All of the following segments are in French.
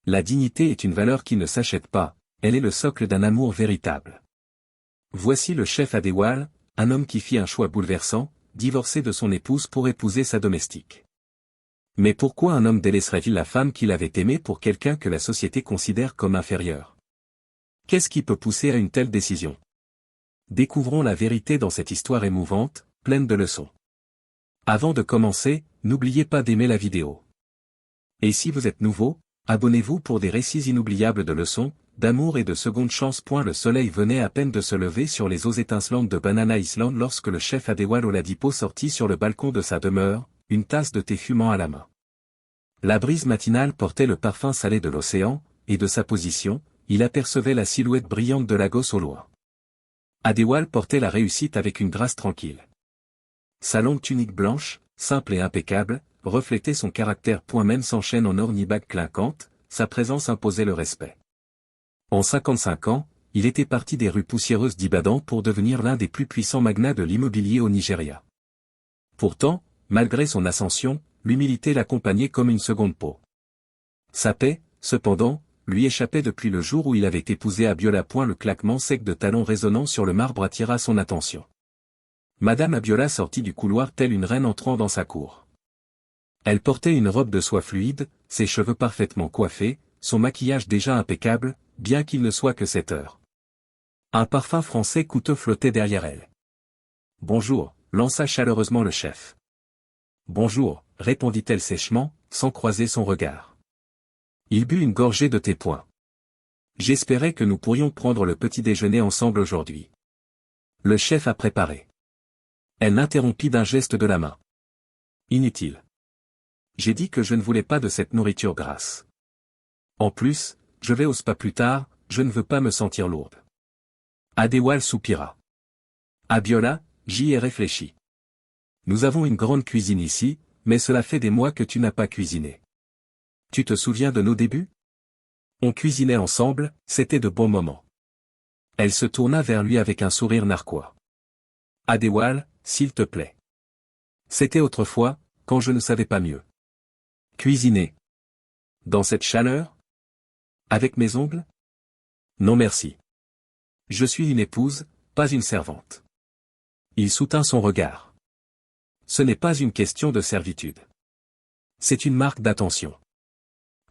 La dignité est une valeur qui ne s'achète pas, elle est le socle d'un amour véritable. Voici le chef Adewale, un homme qui fit un choix bouleversant, divorcer de son épouse pour épouser sa domestique. Mais pourquoi un homme délaisserait-il la femme qu'il avait aimée pour quelqu'un que la société considère comme inférieur? Qu'est-ce qui peut pousser à une telle décision? Découvrons la vérité dans cette histoire émouvante, pleine de leçons. Avant de commencer, n'oubliez pas d'aimer la vidéo. Et si vous êtes nouveau, abonnez-vous pour des récits inoubliables de leçons, d'amour et de seconde chance. Le soleil venait à peine de se lever sur les eaux étincelantes de Banana Island lorsque le chef Adewale Oladipo sortit sur le balcon de sa demeure, une tasse de thé fumant à la main. La brise matinale portait le parfum salé de l'océan, et de sa position, il apercevait la silhouette brillante de Lagos au loin. Adewale portait la réussite avec une grâce tranquille. Sa longue tunique blanche, simple et impeccable, reflétait son caractère. Même sans chaîne en or ni bague clinquante, sa présence imposait le respect. En 55 ans, il était parti des rues poussiéreuses d'Ibadan pour devenir l'un des plus puissants magnats de l'immobilier au Nigeria. Pourtant, malgré son ascension, l'humilité l'accompagnait comme une seconde peau. Sa paix, cependant, lui échappait depuis le jour où il avait épousé Abiola. Le claquement sec de talons résonnant sur le marbre attira son attention. Madame Abiola sortit du couloir telle une reine entrant dans sa cour. Elle portait une robe de soie fluide, ses cheveux parfaitement coiffés, son maquillage déjà impeccable, bien qu'il ne soit que 7 heures. Un parfum français coûteux flottait derrière elle. « Bonjour », lança chaleureusement le chef. « Bonjour », répondit-elle sèchement, sans croiser son regard. Il but une gorgée de thé. J'espérais que nous pourrions prendre le petit déjeuner ensemble aujourd'hui. Le chef a préparé. Elle l'interrompit d'un geste de la main. Inutile. J'ai dit que je ne voulais pas de cette nourriture grasse. En plus, je vais au spa plus tard, je ne veux pas me sentir lourde. Adewale soupira. Abiola, j'y ai réfléchi. Nous avons une grande cuisine ici, mais cela fait des mois que tu n'as pas cuisiné. Tu te souviens de nos débuts? On cuisinait ensemble, c'était de bons moments. Elle se tourna vers lui avec un sourire narquois. Adewale, s'il te plaît. C'était autrefois, quand je ne savais pas mieux. Cuisiner. Dans cette chaleur? Avec mes ongles? Non merci. Je suis une épouse, pas une servante. Il soutint son regard. Ce n'est pas une question de servitude. C'est une marque d'attention.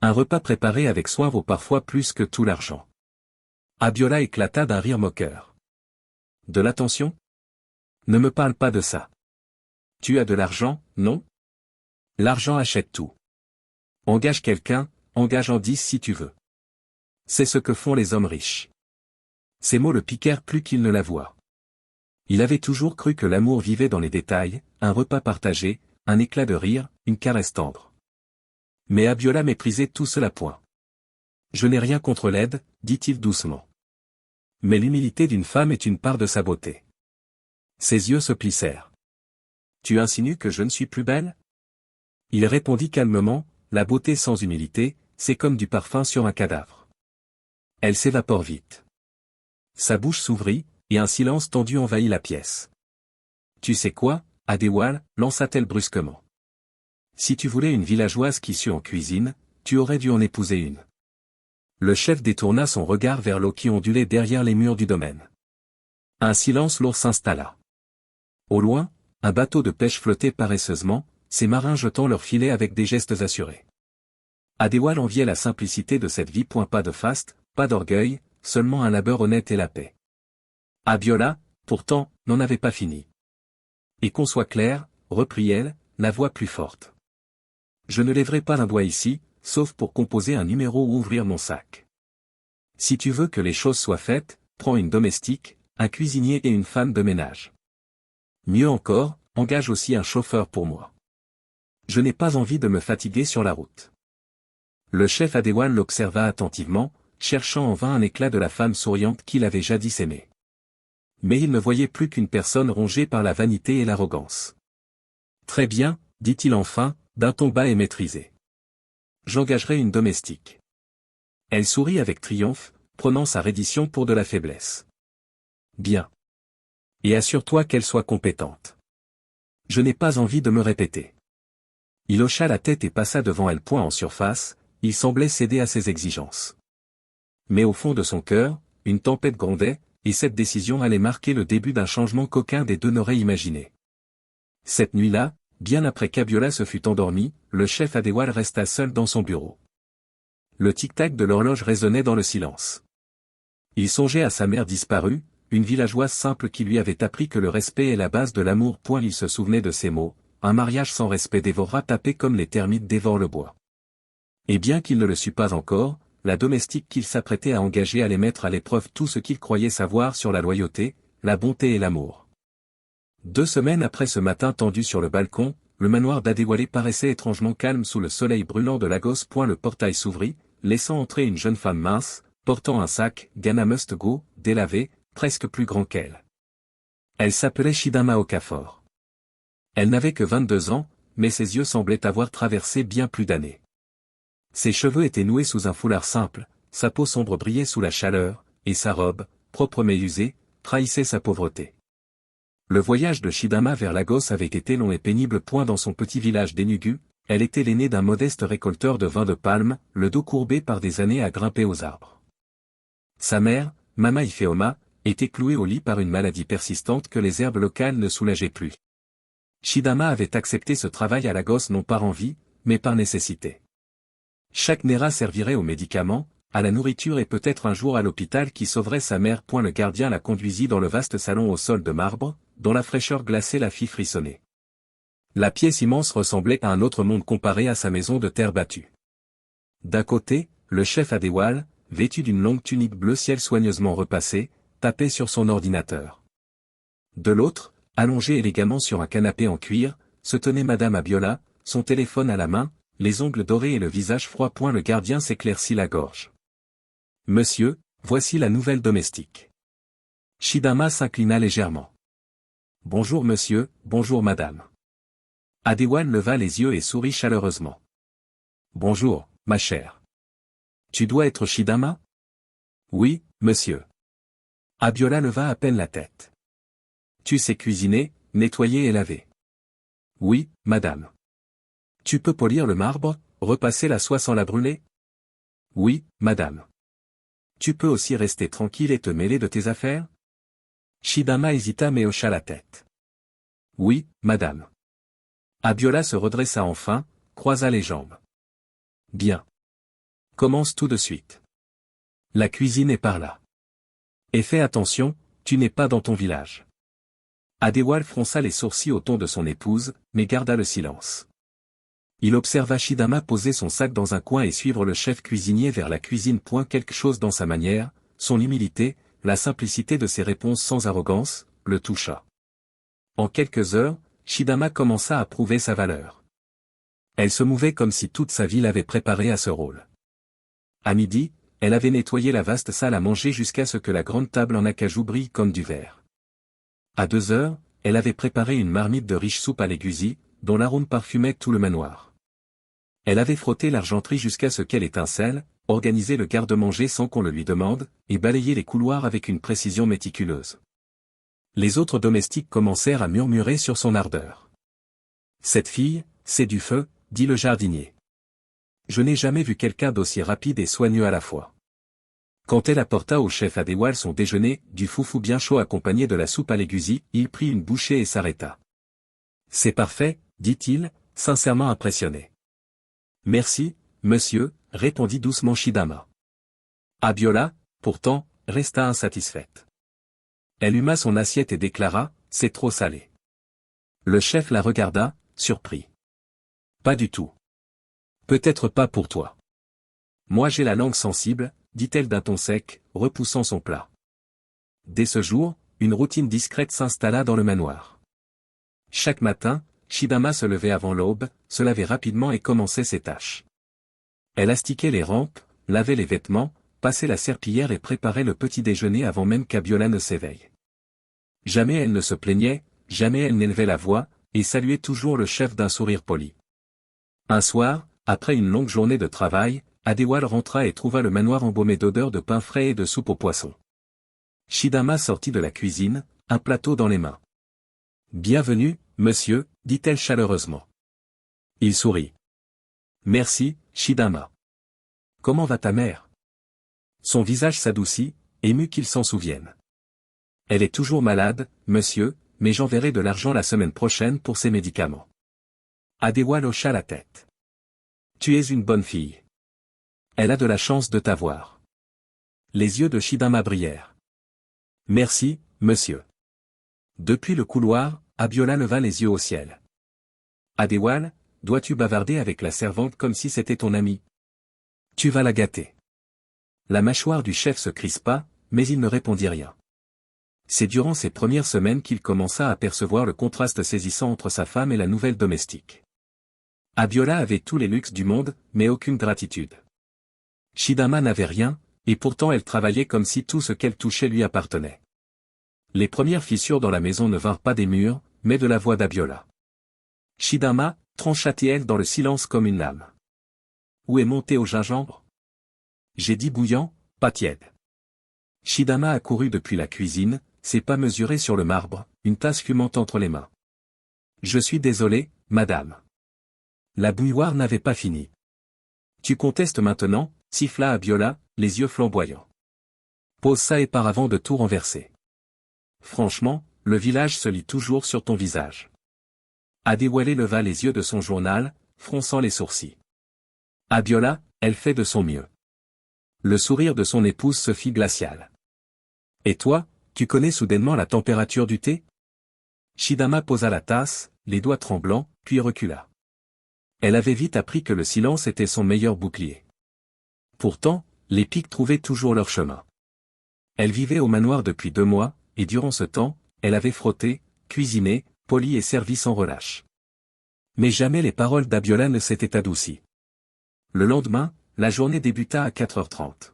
Un repas préparé avec soin vaut parfois plus que tout l'argent. Abiola éclata d'un rire moqueur. De l'attention? Ne me parle pas de ça. Tu as de l'argent, non? L'argent achète tout. Engage quelqu'un, engage en 10 si tu veux. C'est ce que font les hommes riches. Ces mots le piquèrent plus qu'il ne l'avoua. Il avait toujours cru que l'amour vivait dans les détails, un repas partagé, un éclat de rire, une caresse tendre. Mais Abiola méprisait tout cela. Je n'ai rien contre l'aide, dit-il doucement. Mais l'humilité d'une femme est une part de sa beauté. Ses yeux se plissèrent. Tu insinues que je ne suis plus belle? Il répondit calmement, la beauté sans humilité, c'est comme du parfum sur un cadavre. Elle s'évapore vite. Sa bouche s'ouvrit, et un silence tendu envahit la pièce. Tu sais quoi, Adewale, lança-t-elle brusquement. Si tu voulais une villageoise qui sue en cuisine, tu aurais dû en épouser une. Le chef détourna son regard vers l'eau qui ondulait derrière les murs du domaine. Un silence lourd s'installa. Au loin, un bateau de pêche flottait paresseusement, ses marins jetant leurs filets avec des gestes assurés. Adewale enviait la simplicité de cette vie. Pas de faste, pas d'orgueil, seulement un labeur honnête et la paix. Abiola, pourtant, n'en avait pas fini. Et qu'on soit clair, reprit-elle, la voix plus forte. Je ne lèverai pas un doigt ici, sauf pour composer un numéro ou ouvrir mon sac. Si tu veux que les choses soient faites, prends une domestique, un cuisinier et une femme de ménage. Mieux encore, engage aussi un chauffeur pour moi. Je n'ai pas envie de me fatiguer sur la route. Le chef Adewale l'observa attentivement, cherchant en vain un éclat de la femme souriante qu'il avait jadis aimée. Mais il ne voyait plus qu'une personne rongée par la vanité et l'arrogance. Très bien, dit-il enfin, d'un ton bas et maîtrisé. J'engagerai une domestique. Elle sourit avec triomphe, prenant sa reddition pour de la faiblesse. Bien. Et assure-toi qu'elle soit compétente. Je n'ai pas envie de me répéter. Il hocha la tête et passa devant elle. En surface, il semblait céder à ses exigences. Mais au fond de son cœur, une tempête grondait, et cette décision allait marquer le début d'un changement qu'aucun des deux n'aurait imaginé. Cette nuit-là, bien après qu'Abiola se fût endormi, le chef Adéwal resta seul dans son bureau. Le tic-tac de l'horloge résonnait dans le silence. Il songeait à sa mère disparue, une villageoise simple qui lui avait appris que le respect est la base de l'amour. Il se souvenait de ces mots, un mariage sans respect dévorera taper comme les termites dévorent le bois. Et bien qu'il ne le sût pas encore, la domestique qu'il s'apprêtait à engager allait mettre à l'épreuve tout ce qu'il croyait savoir sur la loyauté, la bonté et l'amour. 2 semaines après ce matin tendu sur le balcon, le manoir d'Adéwalé paraissait étrangement calme sous le soleil brûlant de Lagos. Le portail s'ouvrit, laissant entrer une jeune femme mince, portant un sac, Ghana Must Go, délavé, presque plus grand qu'elle. Elle s'appelait Chidama Okafor. Elle n'avait que 22 ans, mais ses yeux semblaient avoir traversé bien plus d'années. Ses cheveux étaient noués sous un foulard simple, sa peau sombre brillait sous la chaleur, et sa robe, propre mais usée, trahissait sa pauvreté. Le voyage de Chidama vers Lagos avait été long et pénible. Dans son petit village d'Enugu, elle était l'aînée d'un modeste récolteur de vin de palme, le dos courbé par des années à grimper aux arbres. Sa mère, Mama Ifeoma, était clouée au lit par une maladie persistante que les herbes locales ne soulageaient plus. Chidama avait accepté ce travail à Lagos non par envie, mais par nécessité. Chaque Nera servirait aux médicaments, à la nourriture et peut-être un jour à l'hôpital qui sauverait sa mère. Le gardien la conduisit dans le vaste salon au sol de marbre, dont la fraîcheur glacée la fit frissonner. La pièce immense ressemblait à un autre monde comparé à sa maison de terre battue. D'un côté, le chef Adéwal, vêtu d'une longue tunique bleu ciel soigneusement repassée, tapait sur son ordinateur. De l'autre, allongée élégamment sur un canapé en cuir, se tenait Madame Abiola, son téléphone à la main, les ongles dorés et le visage froid. Le gardien s'éclaircit la gorge. « Monsieur, voici la nouvelle domestique. » Chidama s'inclina légèrement. « Bonjour monsieur, bonjour madame. » Adéwal leva les yeux et sourit chaleureusement. « Bonjour, ma chère. Tu dois être Chidama ? » « Oui, monsieur. » Abiola leva à peine la tête. « Tu sais cuisiner, nettoyer et laver. »« Oui, madame. »« Tu peux polir le marbre, repasser la soie sans la brûler ? » ?»« Oui, madame. »« Tu peux aussi rester tranquille et te mêler de tes affaires ? » Chidama hésita mais hocha la tête. « Oui, madame. » Abiola se redressa enfin, croisa les jambes. « Bien. Commence tout de suite. La cuisine est par là. Et fais attention, tu n'es pas dans ton village. » Adéwal fronça les sourcils au ton de son épouse, mais garda le silence. Il observa Chidama poser son sac dans un coin et suivre le chef cuisinier vers la cuisine. Quelque chose dans sa manière, son humilité, la simplicité de ses réponses sans arrogance, le toucha. En quelques heures, Chidama commença à prouver sa valeur. Elle se mouvait comme si toute sa vie l'avait préparée à ce rôle. À midi, elle avait nettoyé la vaste salle à manger jusqu'à ce que la grande table en acajou brille comme du verre. À 2 heures, elle avait préparé une marmite de riche soupe à l'aiguisie, dont l'arôme parfumait tout le manoir. Elle avait frotté l'argenterie jusqu'à ce qu'elle étincelle, organisé le garde-manger sans qu'on le lui demande, et balayé les couloirs avec une précision méticuleuse. Les autres domestiques commencèrent à murmurer sur son ardeur. « Cette fille, c'est du feu, » dit le jardinier. « Je n'ai jamais vu quelqu'un d'aussi rapide et soigneux à la fois. » Quand elle apporta au chef Adéwal son déjeuner, du foufou bien chaud accompagné de la soupe à l'aiguisie, il prit une bouchée et s'arrêta. « C'est parfait, » dit-il, sincèrement impressionné. « Merci, monsieur, » répondit doucement Chidama. Abiola, pourtant, resta insatisfaite. Elle huma son assiette et déclara, « C'est trop salé. » Le chef la regarda, surpris. « Pas du tout. Peut-être pas pour toi. Moi j'ai la langue sensible, » dit-elle d'un ton sec, repoussant son plat. Dès ce jour, une routine discrète s'installa dans le manoir. Chaque matin, Chidama se levait avant l'aube, se lavait rapidement et commençait ses tâches. Elle astiquait les rampes, lavait les vêtements, passait la serpillière et préparait le petit déjeuner avant même qu'Abiola ne s'éveille. Jamais elle ne se plaignait, jamais elle n'élevait la voix, et saluait toujours le chef d'un sourire poli. Un soir, après une longue journée de travail, Adéwal rentra et trouva le manoir embaumé d'odeurs de pain frais et de soupe aux poissons. Chidama sortit de la cuisine, un plateau dans les mains. « Bienvenue, monsieur, » dit-elle chaleureusement. Il sourit. « Merci, Chidama. Comment va ta mère? Son visage s'adoucit, ému qu'il s'en souvienne. Elle est toujours malade, monsieur, mais j'enverrai de l'argent la semaine prochaine pour ses médicaments. Adewale hocha la tête. Tu es une bonne fille. Elle a de la chance de t'avoir. Les yeux de Chidama brillèrent. Merci, monsieur. Depuis le couloir, Abiola leva les yeux au ciel. Adewale, dois-tu bavarder avec la servante comme si c'était ton amie? Tu vas la gâter. La mâchoire du chef se crispa, mais il ne répondit rien. C'est durant ces premières semaines qu'il commença à percevoir le contraste saisissant entre sa femme et la nouvelle domestique. Abiola avait tous les luxes du monde, mais aucune gratitude. Chidama n'avait rien, et pourtant elle travaillait comme si tout ce qu'elle touchait lui appartenait. Les premières fissures dans la maison ne vinrent pas des murs, mais de la voix d'Abiola. Chidama, trancha-t-elle dans le silence comme une lame. Où est monté au gingembre? J'ai dit bouillant, pas tiède. Chidama accourut depuis la cuisine, ses pas mesurés sur le marbre, une tasse fumante entre les mains. Je suis désolé, madame. La bouilloire n'avait pas fini. Tu contestes maintenant, siffla Abiola, les yeux flamboyants. Pose ça et par avant de tout renverser. Franchement, le village se lit toujours sur ton visage. Adewale leva les yeux de son journal, fronçant les sourcils. Abiola, elle fait de son mieux. Le sourire de son épouse se fit glacial. Et toi, tu connais soudainement la température du thé? Chidama posa la tasse, les doigts tremblants, puis recula. Elle avait vite appris que le silence était son meilleur bouclier. Pourtant, les pics trouvaient toujours leur chemin. Elle vivait au manoir depuis 2 mois, et durant ce temps, elle avait frotté, cuisiné, poli et servi sans relâche. Mais jamais les paroles d'Abiola ne s'étaient adoucies. Le lendemain, la journée débuta à 4h30.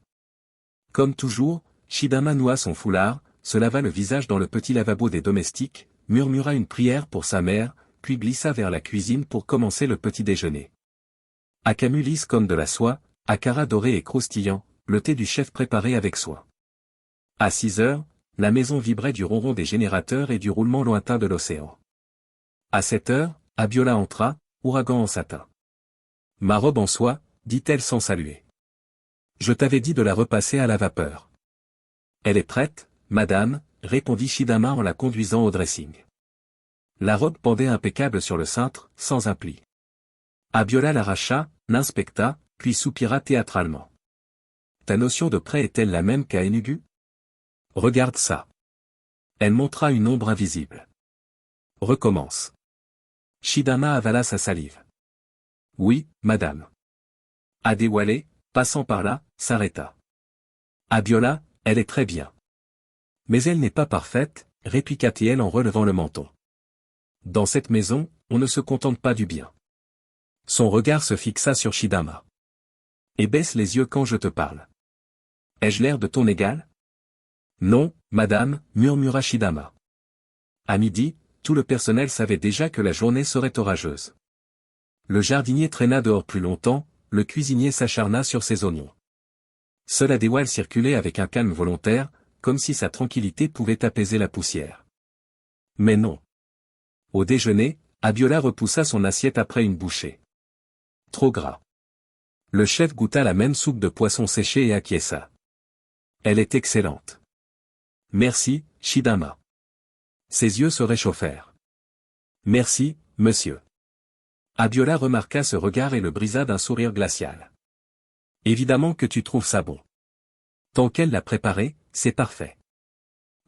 Comme toujours, Chidama noua son foulard, se lava le visage dans le petit lavabo des domestiques, murmura une prière pour sa mère, puis glissa vers la cuisine pour commencer le petit déjeuner. Akamu lisse comme de la soie, akara doré et croustillant, le thé du chef préparé avec soin. À 6h, la maison vibrait du ronron des générateurs et du roulement lointain de l'océan. À 7h, Abiola entra, ouragan en satin. Ma robe en soie, dit-elle sans saluer. Je t'avais dit de la repasser à la vapeur. Elle est prête, madame, répondit Chidama en la conduisant au dressing. La robe pendait impeccable sur le cintre, sans un pli. Abiola l'arracha, l'inspecta, puis soupira théâtralement. Ta notion de prêt est-elle la même qu'à Enugu? Regarde ça. Elle montra une ombre invisible. Recommence. Chidama avala sa salive. Oui, madame. Adewale, passant par là, s'arrêta. Abiola, elle est très bien. Mais elle n'est pas parfaite, répliqua-t-elle en relevant le menton. Dans cette maison, on ne se contente pas du bien. Son regard se fixa sur Chidama. Et baisse les yeux quand je te parle. Ai-je l'air de ton égal? Non, madame, murmura Chidama. À midi, tout le personnel savait déjà que la journée serait orageuse. Le jardinier traîna dehors plus longtemps, le cuisinier s'acharna sur ses oignons. Seul Adewale circulait avec un calme volontaire, comme si sa tranquillité pouvait apaiser la poussière. Mais non. Au déjeuner, Abiola repoussa son assiette après une bouchée. Trop gras. Le chef goûta la même soupe de poisson séché et acquiesça. Elle est excellente. Merci, Chidama. Ses yeux se réchauffèrent. Merci, monsieur. Abiola remarqua ce regard et le brisa d'un sourire glacial. Évidemment que tu trouves ça bon. Tant qu'elle l'a préparé, c'est parfait.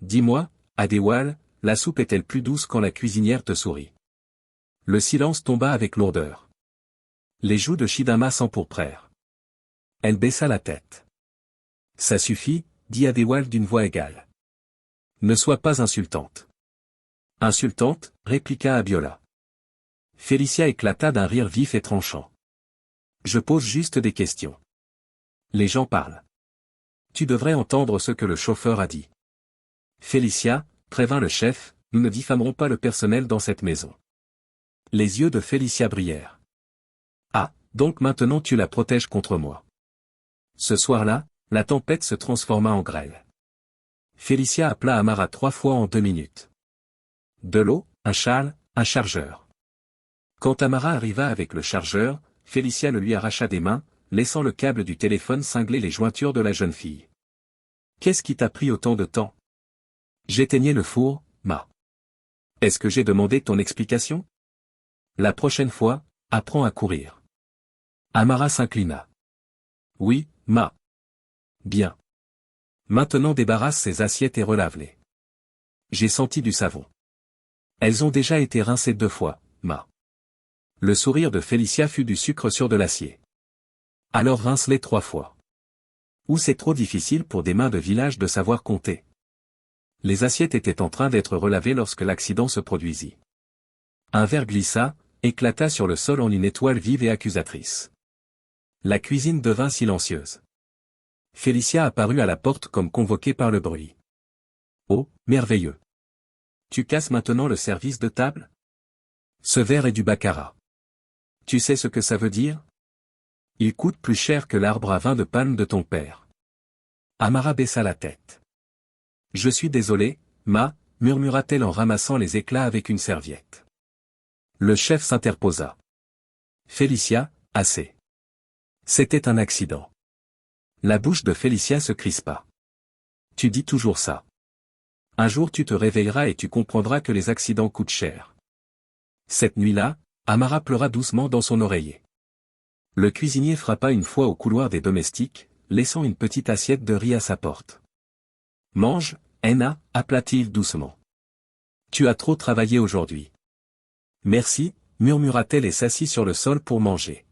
Dis-moi, Adewale, la soupe est-elle plus douce quand la cuisinière te sourit? Le silence tomba avec lourdeur. Les joues de Chidama s'empourprèrent. Elle baissa la tête. Ça suffit, dit Adewale d'une voix égale. Ne sois pas insultante. Insultante, répliqua Abiola. Félicia éclata d'un rire vif et tranchant. Je pose juste des questions. Les gens parlent. Tu devrais entendre ce que le chauffeur a dit. Félicia, prévint le chef, nous ne diffamerons pas le personnel dans cette maison. Les yeux de Félicia brillèrent. Ah, donc maintenant tu la protèges contre moi. Ce soir-là, la tempête se transforma en grêle. Félicia appela Amara 3 fois en 2 minutes. De l'eau, un châle, un chargeur. Quand Amara arriva avec le chargeur, Félicia le lui arracha des mains, laissant le câble du téléphone cingler les jointures de la jeune fille. Qu'est-ce qui t'a pris autant de temps? J'éteignais le four, Ma. Est-ce que j'ai demandé ton explication? La prochaine fois, apprends à courir. Amara s'inclina. Oui, Ma. Bien. Maintenant débarrasse ces assiettes et relave-les. J'ai senti du savon. Elles ont déjà été rincées 2 fois, Ma. Le sourire de Félicia fut du sucre sur de l'acier. Alors rince-les 3 fois. Ou c'est trop difficile pour des mains de village de savoir compter. Les assiettes étaient en train d'être relavées lorsque l'accident se produisit. Un verre glissa, éclata sur le sol en une étoile vive et accusatrice. La cuisine devint silencieuse. Félicia apparut à la porte comme convoquée par le bruit. Oh, merveilleux! Tu casses maintenant le service de table? Ce verre est du baccarat. Tu sais ce que ça veut dire? Il coûte plus cher que l'arbre à vin de palme de ton père. Amara baissa la tête. Je suis désolé, Ma, murmura-t-elle en ramassant les éclats avec une serviette. Le chef s'interposa. Félicia, assez. C'était un accident. La bouche de Félicia se crispa. Tu dis toujours ça. Un jour tu te réveilleras et tu comprendras que les accidents coûtent cher. Cette nuit-là, Amara pleura doucement dans son oreiller. Le cuisinier frappa une fois au couloir des domestiques, laissant une petite assiette de riz à sa porte. Mange, Henna, appela-t-il doucement. Tu as trop travaillé aujourd'hui. Merci, murmura-t-elle et s'assit sur le sol pour manger.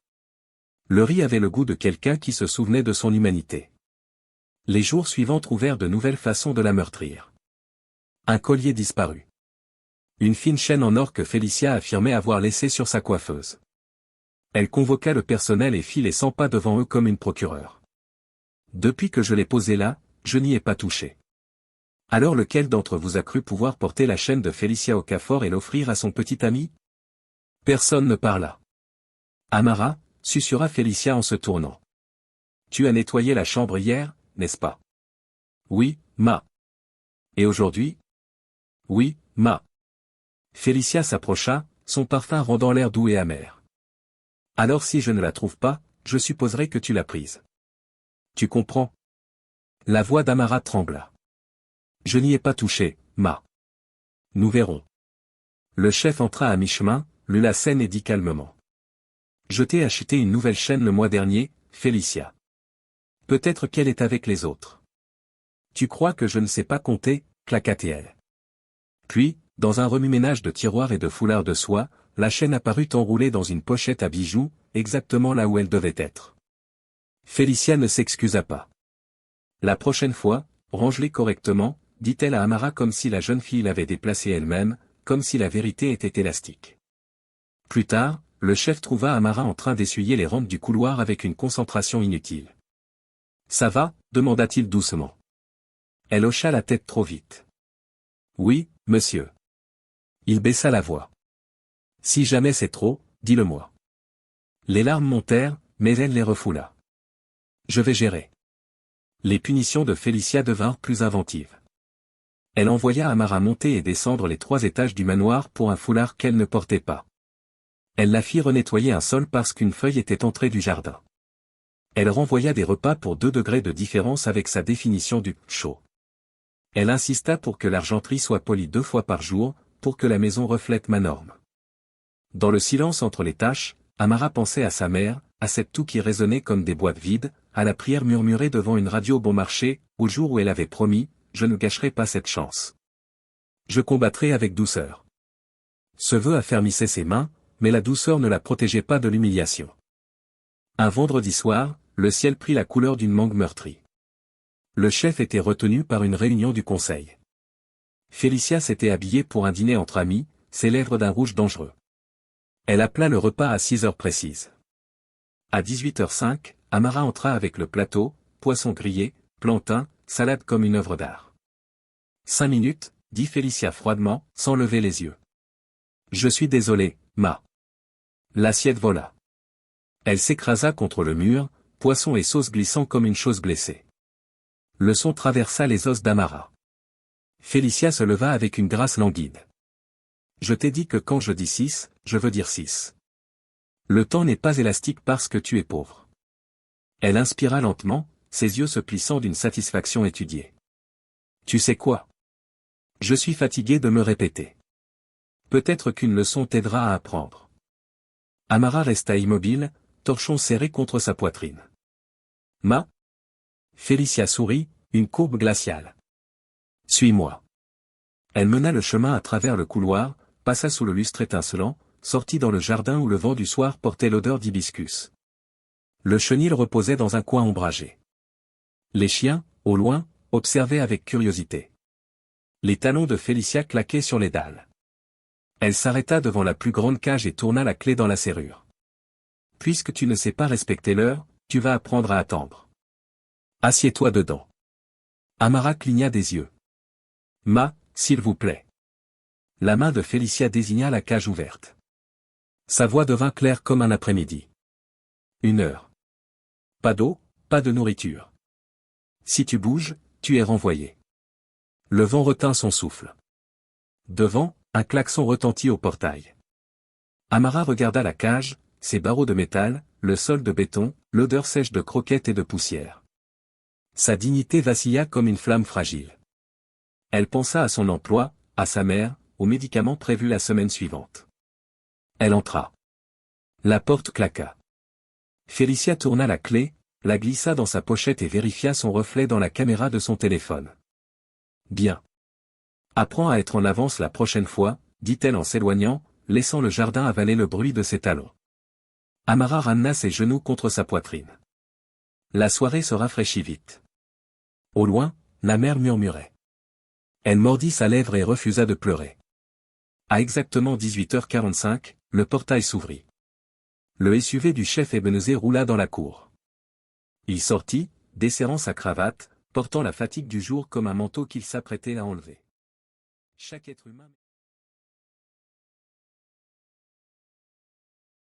Le riz avait le goût de quelqu'un qui se souvenait de son humanité. Les jours suivants trouvèrent de nouvelles façons de la meurtrir. Un collier disparut. Une fine chaîne en or que Félicia affirmait avoir laissée sur sa coiffeuse. Elle convoqua le personnel et fit les 100 pas devant eux comme une procureure. Depuis que je l'ai posée là, je n'y ai pas touché. Alors lequel d'entre vous a cru pouvoir porter la chaîne de Félicia au Okafor et l'offrir à son petit ami? Personne ne parla. Amara, susurra Félicia en se tournant. Tu as nettoyé la chambre hier, n'est-ce pas? Oui, Ma. Et aujourd'hui? Oui, Ma. Félicia s'approcha, son parfum rendant l'air doux et amer. Alors si je ne la trouve pas, je supposerai que tu l'as prise. Tu comprends? La voix d'Amara trembla. Je n'y ai pas touché, Ma. Nous verrons. Le chef entra à mi-chemin, lut la scène et dit calmement. Je t'ai acheté une nouvelle chaîne le mois dernier, Félicia. Peut-être qu'elle est avec les autres. Tu crois que je ne sais pas compter, claqua-t-elle. Puis, dans un remue-ménage de tiroirs et de foulards de soie, la chaîne apparut enroulée dans une pochette à bijoux, exactement là où elle devait être. Félicia ne s'excusa pas. La prochaine fois, range-les correctement, dit-elle à Amara comme si la jeune fille l'avait déplacée elle-même, comme si la vérité était élastique. Plus tard, le chef trouva Amara en train d'essuyer les rampes du couloir avec une concentration inutile. Ça va? Demanda-t-il doucement. Elle hocha la tête trop vite. Oui, monsieur. Il baissa la voix. Si jamais c'est trop, dis-le-moi. Les larmes montèrent, mais elle les refoula. Je vais gérer. Les punitions de Félicia devinrent plus inventives. Elle envoya Amara monter et descendre les 3 étages du manoir pour un foulard qu'elle ne portait pas. Elle la fit renettoyer un sol parce qu'une feuille était entrée du jardin. Elle renvoya des repas pour 2 degrés de différence avec sa définition du « chaud ». Elle insista pour que l'argenterie soit polie 2 fois par jour, pour que la maison reflète ma norme. Dans le silence entre les tâches, Amara pensait à sa mère, à cette toux qui résonnait comme des boîtes vides, à la prière murmurée devant une radio bon marché, au jour où elle avait promis, je ne gâcherai pas cette chance. Je combattrai avec douceur. Ce vœu affermissait ses mains, mais la douceur ne la protégeait pas de l'humiliation. Un vendredi soir, le ciel prit la couleur d'une mangue meurtrie. Le chef était retenu par une réunion du conseil. Félicia s'était habillée pour un dîner entre amis, ses lèvres d'un rouge dangereux. Elle appela le repas à 6 heures précises. À 18h05, Amara entra avec le plateau, poisson grillé, plantain, salade comme une œuvre d'art. 5 minutes, dit Félicia froidement, sans lever les yeux. Je suis désolé, Ma. L'assiette vola. Elle s'écrasa contre le mur, poisson et sauce glissant comme une chose blessée. Le son traversa les os d'Amara. Félicia se leva avec une grâce languide. Je t'ai dit que quand je dis 6, je veux dire 6. Le temps n'est pas élastique parce que tu es pauvre. Elle inspira lentement, ses yeux se plissant d'une satisfaction étudiée. Tu sais quoi? Je suis fatigué de me répéter. Peut-être qu'une leçon t'aidera à apprendre. Amara resta immobile, torchon serré contre sa poitrine. Ma? Félicia sourit, une courbe glaciale. Suis-moi. Elle mena le chemin à travers le couloir, passa sous le lustre étincelant, sortit dans le jardin où le vent du soir portait l'odeur d'hibiscus. Le chenil reposait dans un coin ombragé. Les chiens, au loin, observaient avec curiosité. Les talons de Félicia claquaient sur les dalles. Elle s'arrêta devant la plus grande cage et tourna la clé dans la serrure. Puisque tu ne sais pas respecter l'heure, tu vas apprendre à attendre. Assieds-toi dedans. Amara cligna des yeux. Ma, s'il vous plaît. La main de Félicia désigna la cage ouverte. Sa voix devint claire comme un après-midi. 1 heure. Pas d'eau, pas de nourriture. Si tu bouges, tu es renvoyé. Le vent retint son souffle. Devant, un klaxon retentit au portail. Amara regarda la cage, ses barreaux de métal, le sol de béton, l'odeur sèche de croquettes et de poussière. Sa dignité vacilla comme une flamme fragile. Elle pensa à son emploi, à sa mère, aux médicaments prévus la semaine suivante. Elle entra. La porte claqua. Félicia tourna la clé, la glissa dans sa pochette et vérifia son reflet dans la caméra de son téléphone. Bien. Apprends à être en avance la prochaine fois, dit-elle en s'éloignant, laissant le jardin avaler le bruit de ses talons. Amara ramena ses genoux contre sa poitrine. La soirée se rafraîchit vite. Au loin, la mer murmurait. Elle mordit sa lèvre et refusa de pleurer. À exactement 18h45, le portail s'ouvrit. Le SUV du chef Ebenezer roula dans la cour. Il sortit, desserrant sa cravate, portant la fatigue du jour comme un manteau qu'il s'apprêtait à enlever. Chaque être humain